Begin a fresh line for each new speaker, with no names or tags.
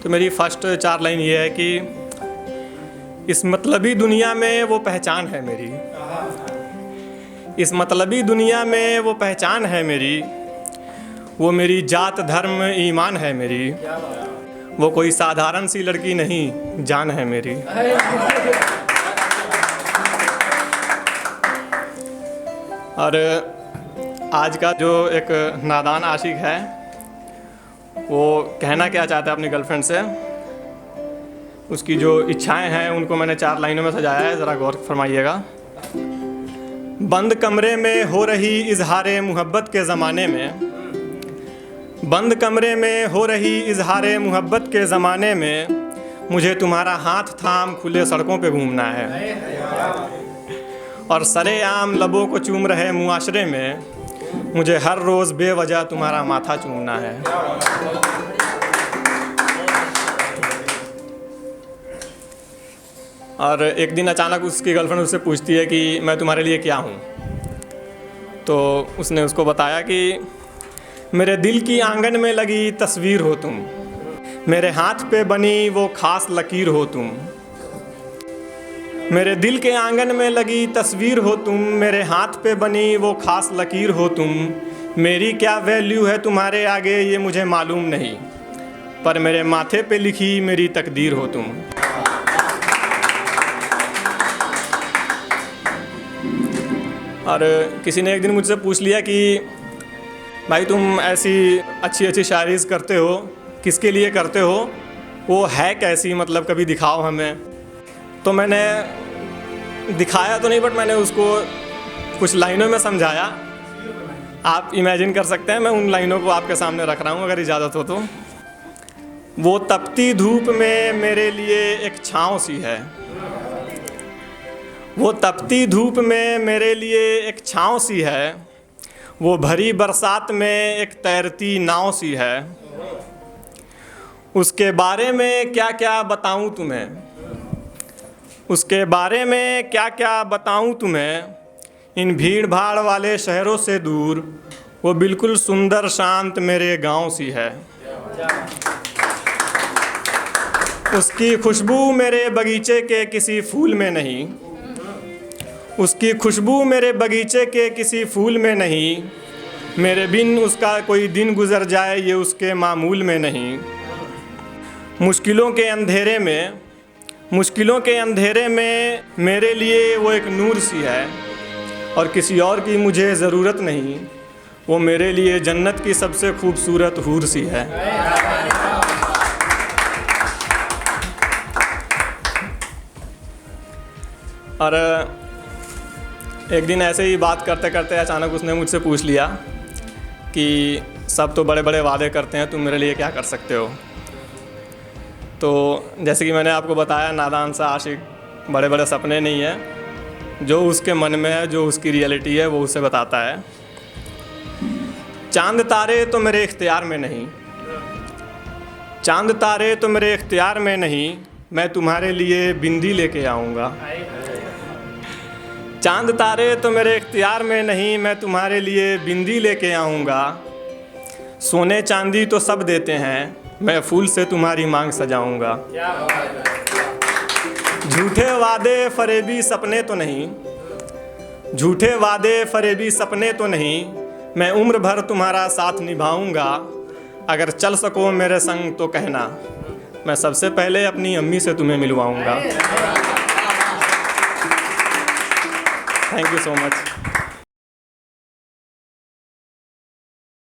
तो मेरी first 4 line ये है कि इस मतलबी दुनिया में वो पहचान है मेरी, इस मतलबी दुनिया में वो पहचान है मेरी, वो मेरी जात धर्म ईमान है मेरी, वो कोई साधारण सी लड़की नहीं जान है मेरी। और आज का जो एक नादान आशिक है वो कहना क्या चाहता है अपनी गर्लफ्रेंड से, उसकी जो इच्छाएं हैं उनको मैंने 4 लाइनों में सजाया है, ज़रा गौर फरमाइएगा। बंद कमरे में हो रही इजहारे मुहब्बत के ज़माने में, बंद कमरे में हो रही इजहारे मुहब्बत के ज़माने में मुझे तुम्हारा हाथ थाम खुले सड़कों पे घूमना है, और सरेआम लबों को चूम रहे मुआशरे में मुझे हर रोज़ बेवजह तुम्हारा माथा चूमना है। और एक दिन अचानक उसकी गर्लफ्रेंड उससे पूछती है कि मैं तुम्हारे लिए क्या हूँ। तो उसने उसको बताया कि मेरे दिल की आंगन में लगी तस्वीर हो तुम, मेरे हाथ पे बनी वो खास लकीर हो तुम, मेरे दिल के आंगन में लगी तस्वीर हो तुम, मेरे हाथ पे बनी वो खास लकीर हो तुम। मेरी क्या वैल्यू है तुम्हारे आगे ये मुझे मालूम नहीं, पर मेरे माथे पे लिखी मेरी तकदीर हो तुम। और किसी ने एक दिन मुझसे पूछ लिया कि भाई तुम ऐसी अच्छी अच्छी शायरीज़ करते हो, किसके लिए करते हो, वो है कैसी, मतलब कभी दिखाओ हमें। तो मैंने दिखाया तो नहीं, बट मैंने उसको कुछ लाइनों में समझाया। आप इमेजिन कर सकते हैं, मैं उन लाइनों को आपके सामने रख रहा हूँ अगर इजाज़त हो तो। वो तपती धूप में मेरे लिए एक छाँव सी है, वो तपती धूप में मेरे लिए एक छाँव सी है, वो भरी बरसात में एक तैरती नाव सी है। उसके बारे में क्या क्या बताऊँ तुम्हें, उसके बारे में क्या क्या बताऊँ तुम्हें, इन भीड़ भाड़ वाले शहरों से दूर वो बिल्कुल सुंदर शांत मेरे गांव सी है। उसकी खुशबू मेरे बगीचे के किसी फूल में नहीं, उसकी खुशबू मेरे बगीचे के किसी फूल में नहीं, मेरे बिन उसका कोई दिन गुजर जाए ये उसके मामूल में नहीं। मुश्किलों के अंधेरे में, मुश्किलों के अंधेरे में मेरे लिए वो एक नूर सी है, और किसी और की मुझे ज़रूरत नहीं, वो मेरे लिए जन्नत की सबसे खूबसूरत हूर सी है। और एक दिन ऐसे ही बात करते करते अचानक उसने मुझसे पूछ लिया कि सब तो बड़े बड़े वादे करते हैं, तुम मेरे लिए क्या कर सकते हो। तो जैसे कि मैंने आपको बताया, नादान सा आशिक बड़े बड़े सपने नहीं है, जो उसके मन में है, जो उसकी रियलिटी है वो उसे बताता है। चांद तारे तो मेरे इख्तियार में नहीं, चांद तारे तो मेरे इख्तियार में नहीं, मैं तुम्हारे लिए बिंदी लेके आऊँगा। चांद तारे तो मेरे इख्तियार में नहीं, मैं तुम्हारे लिए बिंदी लेके आऊँगा। सोने चांदी तो सब देते हैं, मैं फूल से तुम्हारी मांग सजाऊंगा। झूठे वादे फरेबी सपने तो नहीं, झूठे वादे फरेबी सपने तो नहीं, मैं उम्र भर तुम्हारा साथ निभाऊंगा। अगर चल सको मेरे संग तो कहना, मैं सबसे पहले अपनी अम्मी से तुम्हें मिलवाऊंगा। Thank you so much.